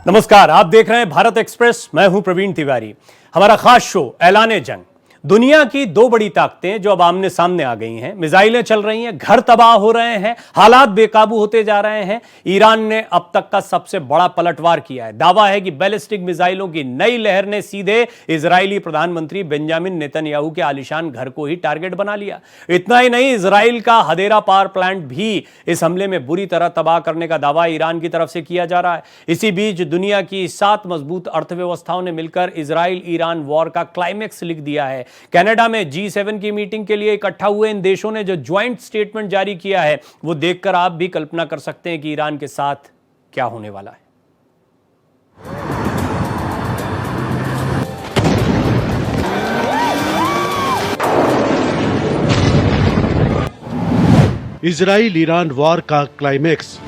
नमस्कार, आप देख रहे हैं भारत एक्सप्रेस। मैं हूं प्रवीण तिवारी। हमारा खास शो ऐलाने जंग। दुनिया की दो बड़ी ताकतें जो अब आमने सामने आ गई हैं, मिसाइलें चल रही हैं, घर तबाह हो रहे हैं, हालात बेकाबू होते जा रहे हैं। ईरान ने अब तक का सबसे बड़ा पलटवार किया है। दावा है कि बैलिस्टिक मिसाइलों की नई लहर ने सीधे इजरायली प्रधानमंत्री बेंजामिन नेतन्याहू के आलीशान घर को ही टारगेट बना लिया। इतना ही नहीं, इजराइल का हदेरा पावर प्लांट भी इस हमले में बुरी तरह तबाह करने का दावा ईरान की तरफ से किया जा रहा है। इसी बीच दुनिया की 7 मजबूत अर्थव्यवस्थाओं ने मिलकर इजराइल ईरान वॉर का क्लाइमैक्स लिख दिया है। कनाडा में G7 की मीटिंग के लिए इकट्ठा हुए इन देशों ने जो ज्वाइंट स्टेटमेंट जारी किया है, वो देखकर आप भी कल्पना कर सकते हैं कि ईरान के साथ क्या होने वाला है। इजराइल ईरान वॉर का क्लाइमैक्स।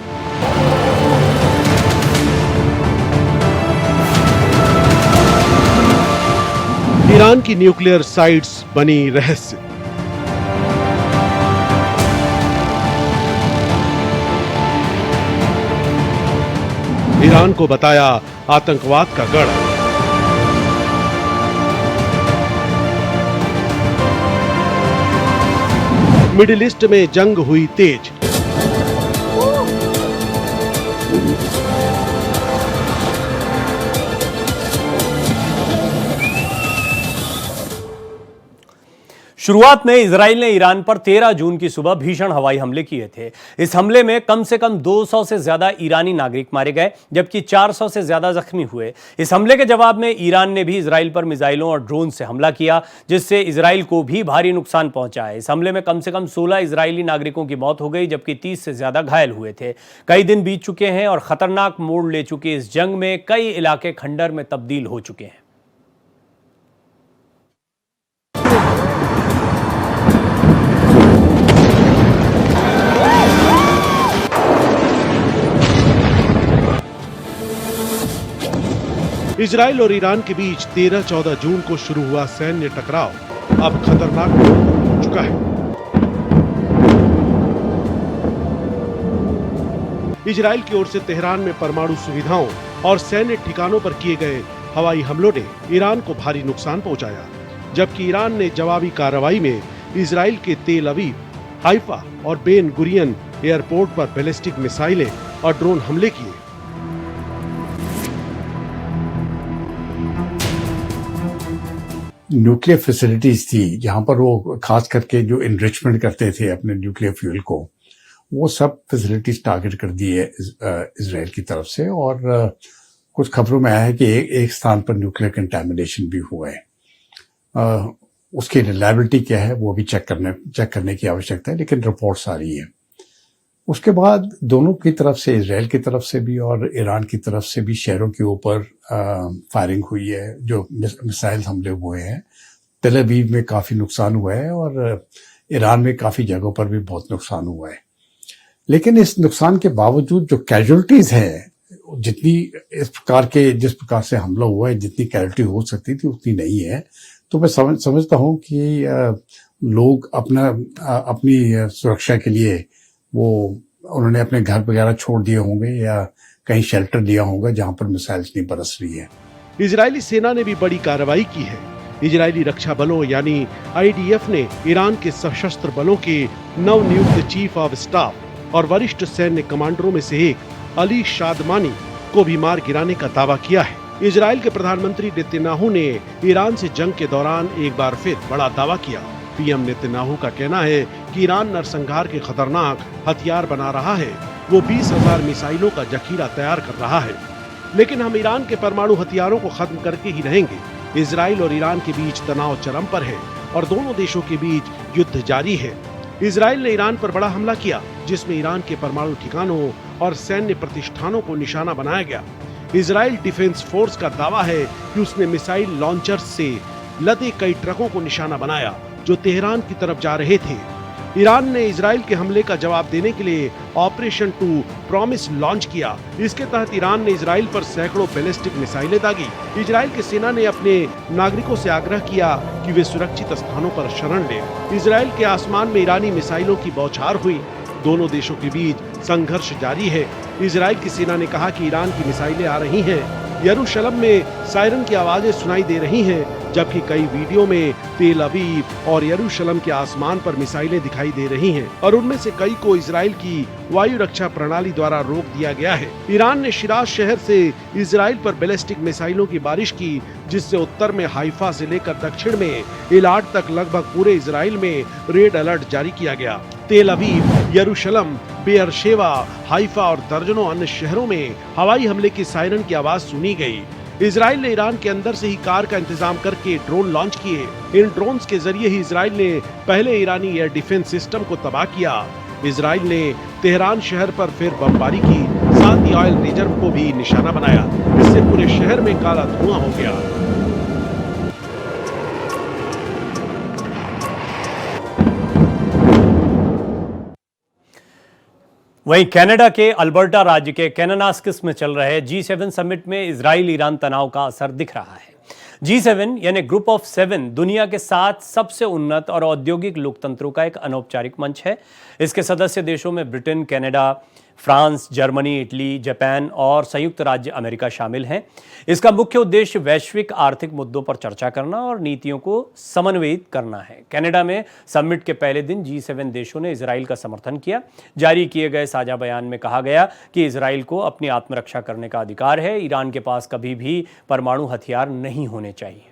ईरान की न्यूक्लियर साइट्स बनी रहस्य। ईरान को बताया आतंकवाद का गढ़। मिडिल ईस्ट में जंग हुई तेज। शुरुआत में इजराइल ने ईरान पर 13 जून की सुबह भीषण हवाई हमले किए थे। इस हमले में कम से कम 200 से ज्यादा ईरानी नागरिक मारे गए, जबकि 400 से ज्यादा जख्मी हुए। इस हमले के जवाब में ईरान ने भी इजराइल पर मिसाइलों और ड्रोन से हमला किया, जिससे इजराइल को भी भारी नुकसान पहुंचा है। इस हमले में कम से कम 16 इजरायली नागरिकों की मौत हो गई, जबकि 30 से ज्यादा घायल हुए थे। कई दिन बीत चुके हैं और खतरनाक मोड़ ले चुके इस जंग में कई इलाके खंडर में तब्दील हो चुके हैं। इजराइल और ईरान के बीच 13-14 जून को शुरू हुआ सैन्य टकराव अब खतरनाक हो चुका है। इजराइल की ओर से तेहरान में परमाणु सुविधाओं और सैन्य ठिकानों पर किए गए हवाई हमलों ने ईरान को भारी नुकसान पहुंचाया, जबकि ईरान ने जवाबी कार्रवाई में इजराइल के तेल अवीव, हाइफा और बेन गुरियन एयरपोर्ट पर बैलिस्टिक मिसाइलें और ड्रोन हमले किए। न्यूक्लियर फैसिलिटीज थी जहां पर वो खास करके जो इनरिचमेंट करते थे अपने न्यूक्लियर फ्यूल को, वो सब फैसिलिटीज टारगेट कर दी है इजराइल की तरफ से। और कुछ खबरों में आया है कि एक स्थान पर न्यूक्लियर कंटामिनेशन भी हुआ है। उसकी रिलायबिलिटी क्या है वो भी चेक करने की आवश्यकता है, लेकिन रिपोर्ट्स आ रही है। उसके बाद दोनों की तरफ से, इजराइल की तरफ से भी और ईरान की तरफ से भी शहरों के ऊपर फायरिंग हुई है, जो मिसाइल हमले हुए हैं। तेल अवीव में काफ़ी नुकसान हुआ है और ईरान में काफ़ी जगहों पर भी बहुत नुकसान हुआ है। लेकिन इस नुकसान के बावजूद जो कैजुअल्टीज हैं, जिस प्रकार से हमला हुआ है, जितनी कैजुअल्टी हो सकती थी उतनी नहीं है। तो मैं समझता हूँ कि लोग अपनी सुरक्षा के लिए उन्होंने अपने घर वगैरह छोड़ दिए होंगे या कहीं शेल्टर लिया होगा जहां पर मिसाइल्स नहीं बरस रही है। इजरायली सेना ने भी बड़ी कार्रवाई की है। इजरायली रक्षा बलों यानी IDF ने ईरान के सशस्त्र बलों के नवनियुक्त चीफ ऑफ स्टाफ और वरिष्ठ सैन्य कमांडरों में से एक अली शादमानी को भी मार गिराने का दावा किया है। इजराइल के प्रधानमंत्री नेतन्याहू ने ईरान से जंग के दौरान एक बार फिर बड़ा दावा किया। पीएम नेतन्याहू का कहना है कि ईरान नरसंहार के खतरनाक हथियार बना रहा है। वो 20,000 मिसाइलों का जखीरा तैयार कर रहा है, लेकिन हम ईरान के परमाणु हथियारों को खत्म करके ही रहेंगे। इजराइल और ईरान के बीच तनाव चरम पर है और दोनों देशों के बीच युद्ध जारी है। इजराइल ने ईरान पर बड़ा हमला किया, जिसमें ईरान के परमाणु ठिकानों और सैन्य प्रतिष्ठानों को निशाना बनाया गया। इजराइल डिफेंस फोर्स का दावा है कि उसने मिसाइल लॉन्चर्स से लदे कई ट्रकों को निशाना बनाया जो तेहरान की तरफ जा रहे थे। ईरान ने इजराइल के हमले का जवाब देने के लिए ऑपरेशन 2 प्रॉमिस लॉन्च किया। इसके तहत ईरान ने इजराइल पर सैकड़ों बैलिस्टिक मिसाइलें दागी। इजराइल की सेना ने अपने नागरिकों से आग्रह किया कि वे सुरक्षित स्थानों पर शरण लें। इजराइल के आसमान में ईरानी मिसाइलों की बौछार हुई। दोनों देशों के बीच संघर्ष जारी है। इजराइल की सेना ने कहा कि ईरान की मिसाइलें आ रही हैं। यरूशलेम में सायरन की आवाजें सुनाई दे रही हैं, जबकि कई वीडियो में तेल अवीव और यरूशलेम के आसमान पर मिसाइलें दिखाई दे रही हैं और उनमें से कई को इजराइल की वायु रक्षा प्रणाली द्वारा रोक दिया गया है। ईरान ने शिराज शहर से इजराइल पर बैलिस्टिक मिसाइलों की बारिश की, जिससे उत्तर में हाइफा से लेकर दक्षिण में इलाट तक लगभग पूरे इजराइल में रेड अलर्ट जारी किया गया। तेल अवीव, यरूशलेम, बेयरशेवा, हाइफा और दर्जनों अन्य शहरों में हवाई हमले की सायरन की आवाज सुनी गई। इजराइल ने ईरान के अंदर से ही कार का इंतजाम करके ड्रोन लॉन्च किए। इन ड्रोन्स के जरिए ही इजराइल ने पहले ईरानी एयर डिफेंस सिस्टम को तबाह किया। इजराइल ने तेहरान शहर पर फिर बमबारी की, साथ ही ऑयल रिजर्व को भी निशाना बनाया। इससे पूरे शहर में काला धुआं हो गया। वहीं कनाडा के अल्बर्टा राज्य के कैनानास्किस में चल रहे G7 समिट में इजराइल ईरान तनाव का असर दिख रहा है। G7 यानी ग्रुप ऑफ 7 दुनिया के 7 सबसे उन्नत और औद्योगिक लोकतंत्रों का एक अनौपचारिक मंच है। इसके सदस्य देशों में Britain, Canada, France, Germany, Italy, Japan और संयुक्त राज्य अमेरिका शामिल हैं। इसका मुख्य उद्देश्य वैश्विक आर्थिक मुद्दों पर चर्चा करना और नीतियों को समन्वयित करना है। कनाडा में समिट के पहले दिन G7 देशों ने इजराइल का समर्थन किया। जारी किए गए साझा बयान में कहा गया कि इजराइल को अपनी आत्मरक्षा करने का अधिकार है। ईरान के पास कभी भी परमाणु हथियार नहीं होने चाहिए।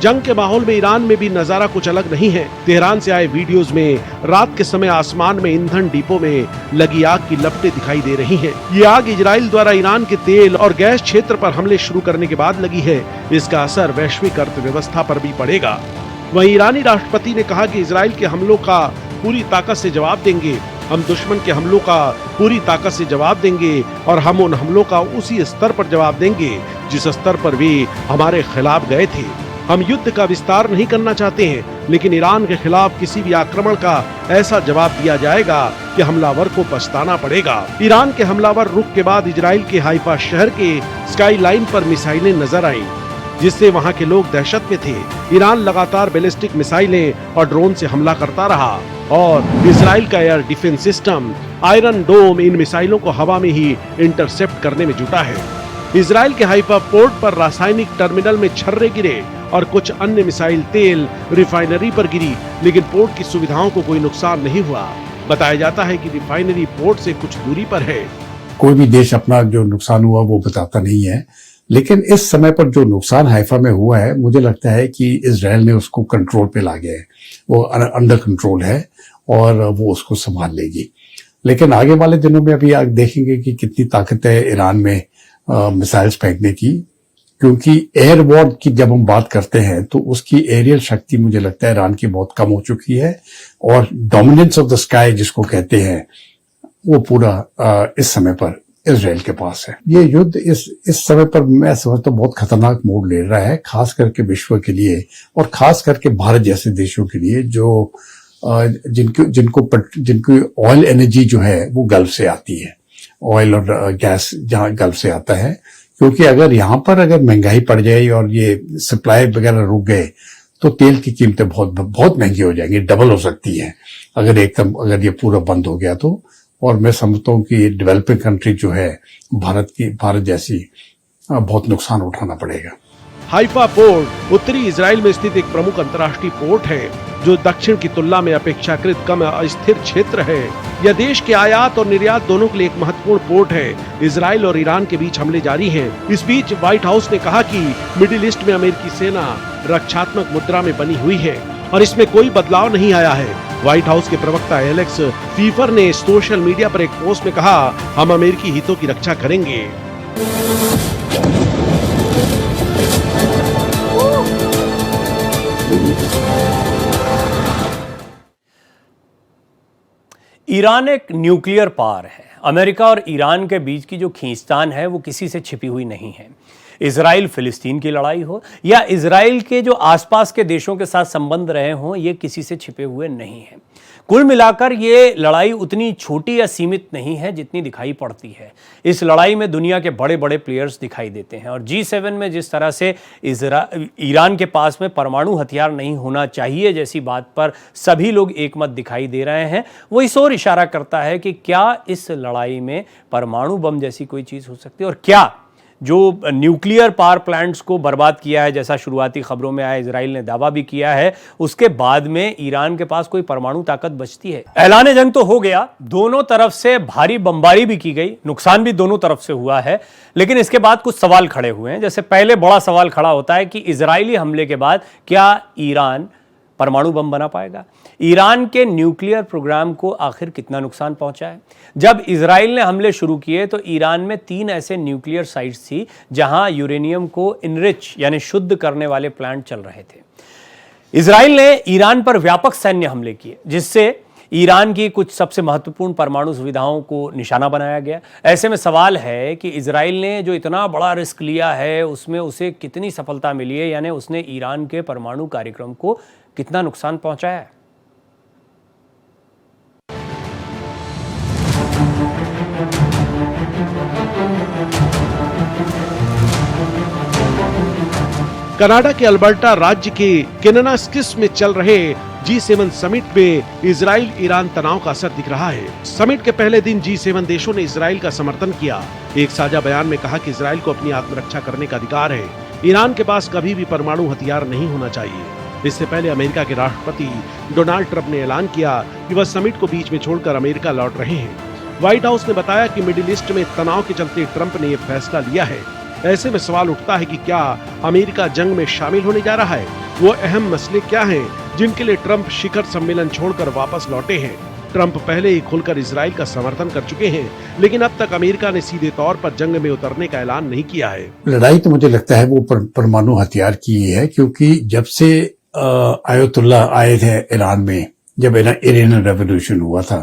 जंग के माहौल में ईरान में भी नजारा कुछ अलग नहीं है। तेहरान से आए वीडियोस में रात के समय आसमान में ईंधन डिपो में लगी आग की लपटें दिखाई दे रही हैं। ये आग इजराइल द्वारा ईरान के तेल और गैस क्षेत्र पर हमले शुरू करने के बाद लगी है। इसका असर वैश्विक अर्थव्यवस्था पर भी पड़ेगा। वहीं ईरानी राष्ट्रपति ने कहा कि इजराइल के हमलों का पूरी ताकत से जवाब देंगे। हम दुश्मन के हमलों का पूरी ताकत से जवाब देंगे और हम उन हमलों का उसी स्तर पर जवाब देंगे जिस स्तर पर वे हमारे खिलाफ गए थे। हम युद्ध का विस्तार नहीं करना चाहते हैं, लेकिन ईरान के खिलाफ किसी भी आक्रमण का ऐसा जवाब दिया जाएगा कि हमलावर को पछताना पड़ेगा। ईरान के हमलावर रुख के बाद इजराइल के हाइफा शहर के स्काई लाइन पर मिसाइलें नजर आईं, जिससे वहां के लोग दहशत में थे। ईरान लगातार बैलिस्टिक मिसाइलें और ड्रोन से हमला करता रहा और इजराइल का एयर डिफेंस सिस्टम आयरन डोम इन मिसाइलों को हवा में ही इंटरसेप्ट करने में जुटा है। इजराइल के हाइफा पोर्ट पर रासायनिक टर्मिनल में छर्रे गिरे और कुछ अन्य मिसाइल तेल रिफाइनरी पर गिरी, लेकिन पोर्ट की सुविधाओं को कोई नुकसान नहीं हुआ। बताया जाता है कि रिफाइनरी पोर्ट से कुछ दूरी पर है। कोई भी देश अपना जो नुकसान हुआ वो बताता नहीं है, लेकिन इस समय पर जो नुकसान हाइफा में हुआ है, मुझे लगता है कि इजराइल ने उसको कंट्रोल पे ला गया है। वो अंडर कंट्रोल है और वो उसको संभाल लेगी। लेकिन आगे वाले दिनों में अभी आप देखेंगे कि कितनी ताकत है ईरान में मिसाइल्स फेंकने की, क्योंकि एयर वॉर की जब हम बात करते हैं तो उसकी एरियल शक्ति मुझे लगता है ईरान की बहुत कम हो चुकी है और डोमिनेंस ऑफ द स्काई जिसको कहते हैं वो पूरा इस समय पर इजराइल के पास है। ये युद्ध इस समय पर मैं समझता हूँ बहुत खतरनाक मोड़ ले रहा है, खास करके विश्व के लिए और खास करके भारत जैसे देशों के लिए जो जिनकी ऑयल एनर्जी जो है वो गल्फ से आती है, ऑयल और गैस जहां गल्फ से आता है। क्योंकि अगर महंगाई बढ़ जाए और ये सप्लाई वगैरह रुक गए तो तेल की कीमतें बहुत महंगी हो जाएंगी, डबल हो सकती है अगर ये पूरा बंद हो गया तो। और मैं समझता हूँ कि डेवलपिंग कंट्री जो है भारत जैसी बहुत नुकसान उठाना पड़ेगा। हाइफा पोर्ट उत्तरी इजराइल में स्थित एक प्रमुख अंतर्राष्ट्रीय पोर्ट है जो दक्षिण की तुलना में अपेक्षाकृत कम अस्थिर क्षेत्र है। यह देश के आयात और निर्यात दोनों के लिए एक महत्वपूर्ण पोर्ट है। इजराइल और ईरान के बीच हमले जारी हैं। इस बीच व्हाइट हाउस ने कहा कि मिडिल ईस्ट में अमेरिकी सेना रक्षात्मक मुद्रा में बनी हुई है और इसमें कोई बदलाव नहीं आया है। व्हाइट हाउस के प्रवक्ता एलेक्स फीफर ने सोशल मीडिया पर एक पोस्ट में कहा, हम अमेरिकी हितों की रक्षा करेंगे। ईरान एक न्यूक्लियर पावर है। अमेरिका और ईरान के बीच की जो खींचतान है वो किसी से छिपी हुई नहीं है। इजराइल फिलिस्तीन की लड़ाई हो या इजराइल के जो आसपास के देशों के साथ संबंध रहे हों, ये किसी से छिपे हुए नहीं हैं। कुल मिलाकर ये लड़ाई उतनी छोटी या सीमित नहीं है जितनी दिखाई पड़ती है। इस लड़ाई में दुनिया के बड़े बड़े प्लेयर्स दिखाई देते हैं और G7 में जिस तरह से ईरान के पास में परमाणु हथियार नहीं होना चाहिए जैसी बात पर सभी लोग एकमत दिखाई दे रहे हैं, वो इस ओर इशारा करता है कि क्या इस लड़ाई में परमाणु बम जैसी कोई चीज़ हो सकती है और क्या जो न्यूक्लियर पावर प्लांट्स को बर्बाद किया है, जैसा शुरुआती खबरों में आया, इजराइल ने दावा भी किया है, उसके बाद में ईरान के पास कोई परमाणु ताकत बचती है। ऐलान जंग तो हो गया, दोनों तरफ से भारी बमबारी भी की गई, नुकसान भी दोनों तरफ से हुआ है, लेकिन इसके बाद कुछ सवाल खड़े हुए हैं। जैसे पहले बड़ा सवाल खड़ा होता है कि इजरायली हमले के बाद क्या ईरान परमाणु बम बना पाएगा? ईरान के न्यूक्लियर प्रोग्राम को आखिर कितना नुकसान पहुंचा है? जब इजराइल ने हमले शुरू किए तो ईरान में 3 ऐसे न्यूक्लियर साइट्स थी जहां यूरेनियम को इनरिच यानी शुद्ध करने वाले प्लांट चल रहे थे। इजराइल ने ईरान पर व्यापक सैन्य हमले किए जिससे ईरान की कुछ सबसे महत्वपूर्ण परमाणु सुविधाओं को निशाना बनाया गया। ऐसे में सवाल है कि इजराइल ने जो इतना बड़ा रिस्क लिया है उसमें उसे कितनी सफलता मिली है, यानी उसने ईरान के परमाणु कार्यक्रम को कितना नुकसान पहुंचाया है। कनाडा के अल्बर्टा राज्य के केनास्किस में चल रहे G7 समिट में इजराइल ईरान तनाव का असर दिख रहा है। समिट के पहले दिन G7 देशों ने इजराइल का समर्थन किया। एक साझा बयान में कहा कि इजराइल को अपनी आत्मरक्षा करने का अधिकार है। ईरान के पास कभी भी परमाणु हथियार नहीं होना चाहिए। इससे पहले अमेरिका के राष्ट्रपति डोनाल्ड ट्रंप ने ऐलान किया कि वह समिट को बीच में छोड़कर अमेरिका लौट रहे हैं। व्हाइट हाउस ने बताया कि मिडिल ईस्ट में तनाव के चलते ट्रंप ने यह फैसला लिया है। ऐसे में सवाल उठता है कि क्या अमेरिका जंग में शामिल होने जा रहा है? वो अहम मसले क्या हैं जिनके लिए ट्रंप शिखर सम्मेलन छोड़कर वापस लौटे हैं? ट्रंप पहले ही खुलकर इजराइल का समर्थन कर चुके हैं, लेकिन अब तक अमेरिका ने सीधे तौर पर जंग में उतरने का ऐलान नहीं किया है। लड़ाई तो मुझे लगता है वो परमाणु हथियार की है, क्योंकि जब से आयतुल्ला आए थे ईरान में, जब इरानियन रेवोल्यूशन हुआ था,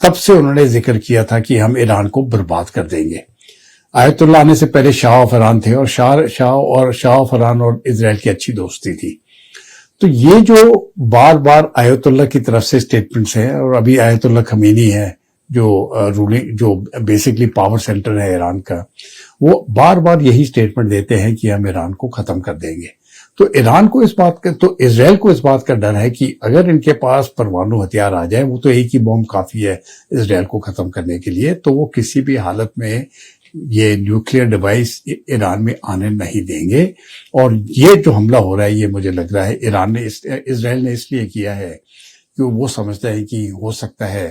तब से उन्होंने जिक्र किया था कि हम ईरान को बर्बाद कर देंगे। आयतुल्ला आने से पहले शाह ऑफ ईरान थे और शाह ऑफ ईरान और इजराइल की अच्छी दोस्ती थी। तो ये जो बार बार आयतुल्ला की तरफ से स्टेटमेंट्स हैं, और अभी आयतुल्ला खमीनी है जो बेसिकली पावर सेंटर है ईरान का, वो बार बार यही स्टेटमेंट देते हैं कि हम ईरान को खत्म कर देंगे। तो इजराइल को इस बात का डर है कि अगर इनके पास परमाणु हथियार आ जाए, वो तो एक ही बॉम्ब काफी है इजराइल को खत्म करने के लिए, तो वो किसी भी हालत में ये न्यूक्लियर डिवाइस ईरान में आने नहीं देंगे। और ये जो हमला हो रहा है, ये मुझे लग रहा है इजराइल ने इसलिए किया है कि वो समझता है कि हो सकता है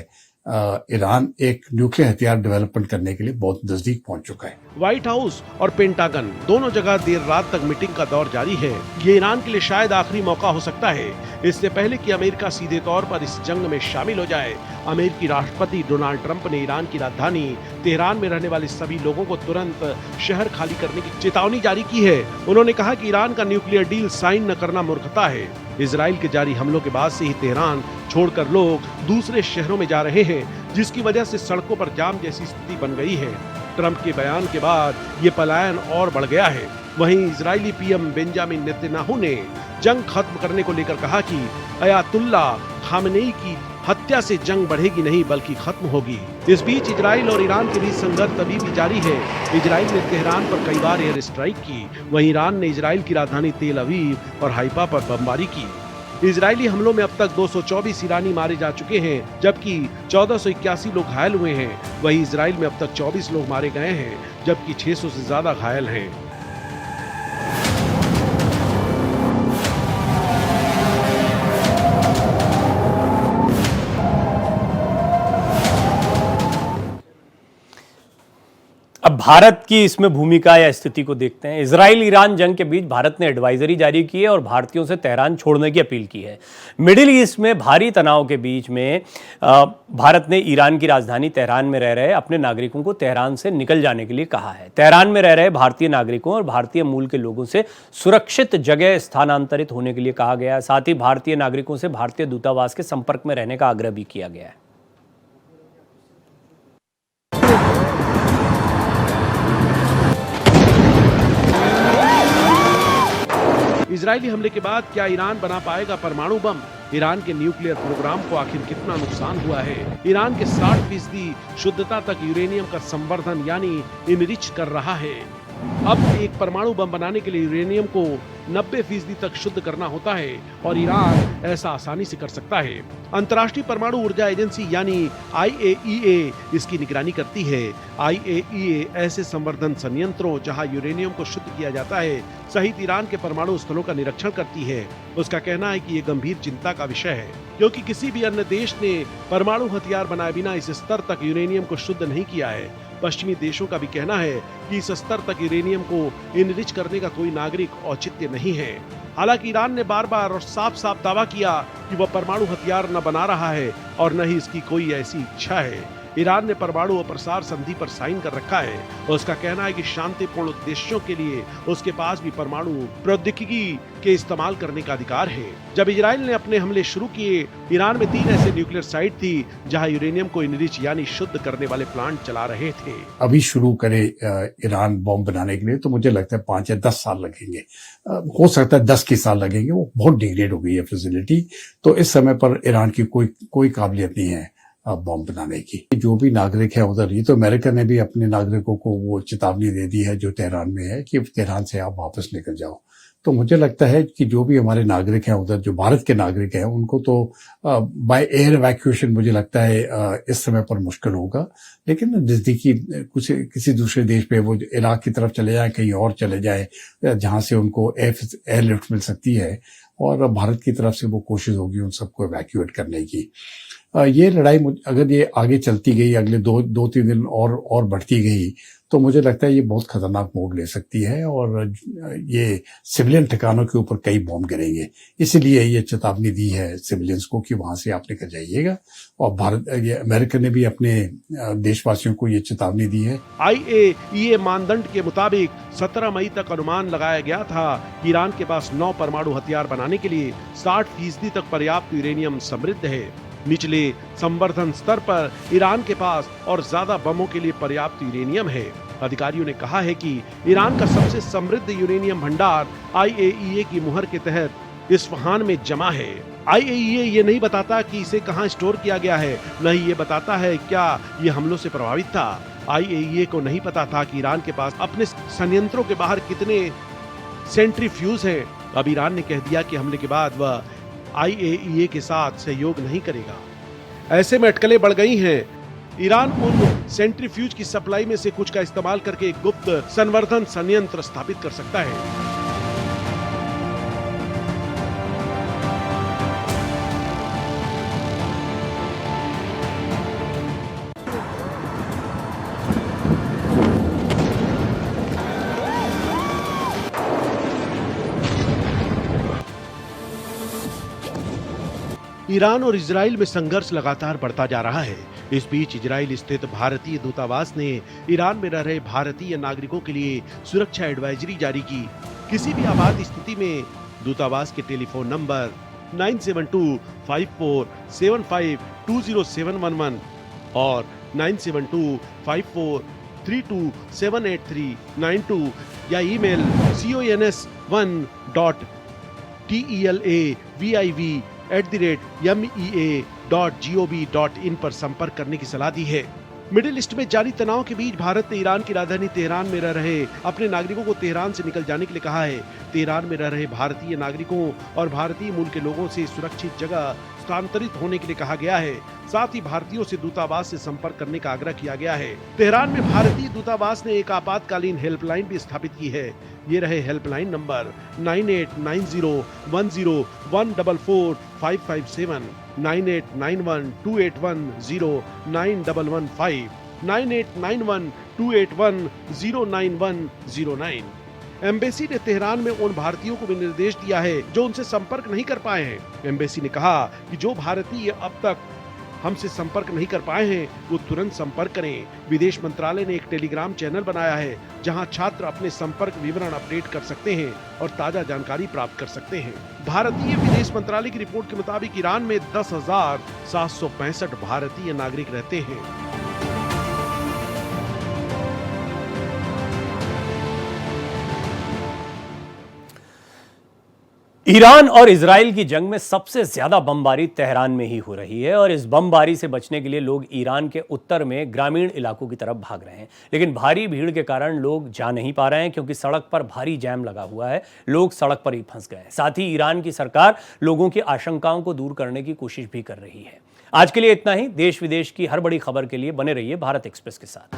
ईरान एक न्यूक्लियर हथियार डेवलपमेंट करने के लिए बहुत नजदीक पहुंच चुका है। व्हाइट हाउस और पेंटागन दोनों जगह देर रात तक मीटिंग का दौर जारी है। ये ईरान के लिए शायद आखिरी मौका हो सकता है, इससे पहले कि अमेरिका सीधे तौर पर इस जंग में शामिल हो जाए। अमेरिकी राष्ट्रपति डोनाल्ड ट्रंप ने ईरान की राजधानी तेहरान में रहने वाले सभी लोगों को तुरंत शहर खाली करने की चेतावनी जारी की है। उन्होंने कहा कि ईरान का न्यूक्लियर डील साइन न करना मूर्खता है। इजराइल के जारी हमलों के बाद से ही तेहरान छोड़कर लोग दूसरे शहरों में जा रहे हैं, जिसकी वजह से सड़कों पर जाम जैसी स्थिति बन गई है। ट्रंप के बयान के बाद ये पलायन और बढ़ गया है। वहीं इजरायली पीएम बेंजामिन नेतन्याहू ने जंग खत्म करने को लेकर कहा कि अयातुल्ला खामेनेई की हत्या से जंग बढ़ेगी नहीं बल्कि खत्म होगी। इस बीच इजराइल और ईरान के बीच संघर्ष अभी भी जारी है। इजराइल ने तेहरान पर कई बार एयर स्ट्राइक की, वहीं ईरान ने इजराइल की राजधानी तेल अवीव और हाइफा पर बमबारी की। इजरायली हमलों में अब तक 224 ईरानी मारे जा चुके हैं, जबकि 1481 लोग घायल हुए हैं। वहीं इजराइल में अब तक 24 लोग मारे गए हैं, जबकि 600 से ज्यादा घायल हैं। अब भारत की इसमें भूमिका या स्थिति को देखते हैं। इजराइल ईरान जंग के बीच भारत ने एडवाइजरी जारी की है और भारतीयों से तेहरान छोड़ने की अपील की है। मिडिल ईस्ट में भारी तनाव के बीच में भारत ने ईरान की राजधानी तेहरान में रह रहे अपने नागरिकों को तेहरान से निकल जाने के लिए कहा है। तेहरान में रह रहे भारतीय नागरिकों और भारतीय मूल के लोगों से सुरक्षित जगह स्थानांतरित होने के लिए कहा गया है। साथ ही भारतीय नागरिकों से भारतीय दूतावास के संपर्क में रहने का आग्रह भी किया गया है। इजरायली हमले के बाद क्या ईरान बना पाएगा परमाणु बम? ईरान के न्यूक्लियर प्रोग्राम को आखिर कितना नुकसान हुआ है। ईरान के 60% शुद्धता तक यूरेनियम का संवर्धन यानी इनरिच कर रहा है। अब एक परमाणु बम बनाने के लिए यूरेनियम को 90% तक शुद्ध करना होता है और ईरान ऐसा आसानी से कर सकता है। अंतर्राष्ट्रीय परमाणु ऊर्जा एजेंसी यानी IAEA इसकी निगरानी करती है। IAEA ऐसे संवर्धन संयंत्रों जहां यूरेनियम को शुद्ध किया जाता है सहित ईरान के परमाणु स्थलों का निरीक्षण करती है। उसका कहना है कि ये गंभीर चिंता का विषय है क्योंकि किसी भी अन्य देश ने परमाणु हथियार बनाए बिना इस स्तर तक यूरेनियम को शुद्ध नहीं किया है। पश्चिमी देशों का भी कहना है कि इस स्तर तक यूरेनियम को इनरिच करने का कोई नागरिक औचित्य नहीं है। हालांकि ईरान ने बार बार और साफ साफ दावा किया कि वह परमाणु हथियार न बना रहा है और न ही इसकी कोई ऐसी इच्छा है। ईरान ने परमाणु अप्रसार संधि पर साइन कर रखा है और उसका कहना है कि शांतिपूर्ण उद्देश्यों के लिए उसके पास भी परमाणु प्रौद्योगिकी के इस्तेमाल करने का अधिकार है। जब इजराइल ने अपने हमले शुरू किए, ईरान में 3 ऐसे न्यूक्लियर साइट थी जहां यूरेनियम को इनरिच यानी शुद्ध करने वाले प्लांट चला रहे थे। अभी शुरू करे ईरान बॉम्ब बनाने के लिए तो मुझे लगता है 5 या 10 साल लगेंगे। हो सकता है 10 के साल लगेंगे। वो बहुत डिग्रेड हो गई है फैसिलिटी। तो इस समय पर ईरान की कोई काबिलियत नहीं है बॉम्ब बनाने की। जो भी नागरिक है उधर, ये तो अमेरिका ने भी अपने नागरिकों को वो चेतावनी दे दी है जो तेहरान में है कि तेहरान से आप वापस निकल जाओ। तो मुझे लगता है कि जो भी हमारे नागरिक हैं उधर, जो भारत के नागरिक हैं, उनको तो बाय एयर इवैक्यूएशन मुझे लगता है इस समय पर मुश्किल होगा। लेकिन नजदीकी किसी दूसरे देश पे वो इराक की तरफ चले जाए, कहीं और चले जाए जहां से उनको एयरलिफ्ट मिल सकती है और भारत की तरफ से वो कोशिश होगी उन सबको इवैक्यूएट करने की। ये लड़ाई अगर ये आगे चलती गई, अगले 2-3 दिन और बढ़ती गई, तो मुझे लगता है ये बहुत खतरनाक मोड़ ले सकती है और ये सिविलियन ठिकानों के ऊपर कई बॉम्ब गिरेंगे। इसीलिए ये चेतावनी दी है सिविलियंस को कि वहां से आप निकल जाइएगा। और अमेरिका ने भी अपने देशवासियों को ये चेतावनी दी है। IAEA मानदंड के मुताबिक 17 मई तक अनुमान लगाया गया था कि ईरान के पास 9 परमाणु हथियार बनाने के लिए 60% तक पर्याप्त यूरेनियम समृद्ध है। निचले संवर्धन स्तर पर ईरान के पास और ज्यादा बमों के लिए पर्याप्त यूरेनियम है। अधिकारियों ने कहा है कि ईरान का सबसे समृद्ध यूरेनियम भंडार IAEA की मुहर के तहत इस्फहान में जमा है। IAEA ये नहीं बताता कि इसे कहां स्टोर किया गया है, न ही ये बताता है क्या ये हमलों से प्रभावित था। IAEA को नहीं पता था कि ईरान के पास अपने संयंत्रों के बाहर कितने सेंट्रीफ्यूज हैं। अब ईरान ने कह दिया कि हमले के बाद वह IAEA के साथ सहयोग नहीं करेगा। ऐसे में अटकलें बढ़ गई हैं। ईरान उन सेंट्रीफ्यूज की सप्लाई में से कुछ का इस्तेमाल करके एक गुप्त संवर्धन संयंत्र स्थापित कर सकता है। ईरान और इजराइल में संघर्ष लगातार बढ़ता जा रहा है। इस बीच इजराइल स्थित भारतीय दूतावास ने ईरान में रह रहे भारतीय नागरिकों के लिए सुरक्षा एडवाइजरी जारी की। किसी भी आपात स्थिति में दूतावास के टेलीफोन नंबर 972547520711 और 972543278392 या ईमेल cons1.televiv@mea.gov.in पर संपर्क करने की सलाह दी है। मिडिल ईस्ट में जारी तनाव के बीच भारत ने ईरान की राजधानी तेहरान में रह रहे अपने नागरिकों को तेहरान से निकल जाने के लिए कहा है। तेहरान में रह रहे भारतीय नागरिकों और भारतीय मूल के लोगों से सुरक्षित जगह स्थानांतरित होने के लिए कहा गया है। साथ ही भारतीयों से दूतावास से संपर्क करने का आग्रह किया गया है। तेहरान में भारतीय दूतावास ने एक आपातकालीन हेल्पलाइन भी स्थापित की है। ये रहे हेल्पलाइन नंबर 989010144557, 989128109115, 989128109109। एम्बेसी ने तेहरान में उन भारतीयों को भी निर्देश दिया है जो उनसे संपर्क नहीं कर पाए हैं। एम्बेसी ने कहा कि जो भारतीय अब तक हमसे संपर्क नहीं कर पाए हैं वो तुरंत संपर्क करें। विदेश मंत्रालय ने एक टेलीग्राम चैनल बनाया है जहां छात्र अपने संपर्क विवरण अपडेट कर सकते हैं और ताजा जानकारी प्राप्त कर सकते हैं। भारतीय विदेश मंत्रालय की रिपोर्ट के मुताबिक ईरान में 10,765 भारतीय नागरिक रहते हैं। ईरान और इजराइल की जंग में सबसे ज्यादा बमबारी तेहरान में ही हो रही है और इस बमबारी से बचने के लिए लोग ईरान के उत्तर में ग्रामीण इलाकों की तरफ भाग रहे हैं। लेकिन भारी भीड़ के कारण लोग जा नहीं पा रहे हैं क्योंकि सड़क पर भारी जैम लगा हुआ है। लोग सड़क पर ही फंस गए हैं। साथ ही ईरान की सरकार लोगों की आशंकाओं को दूर करने की कोशिश भी कर रही है। आज के लिए इतना ही। देश विदेश की हर बड़ी खबर के लिए बने रहिए भारत एक्सप्रेस के साथ।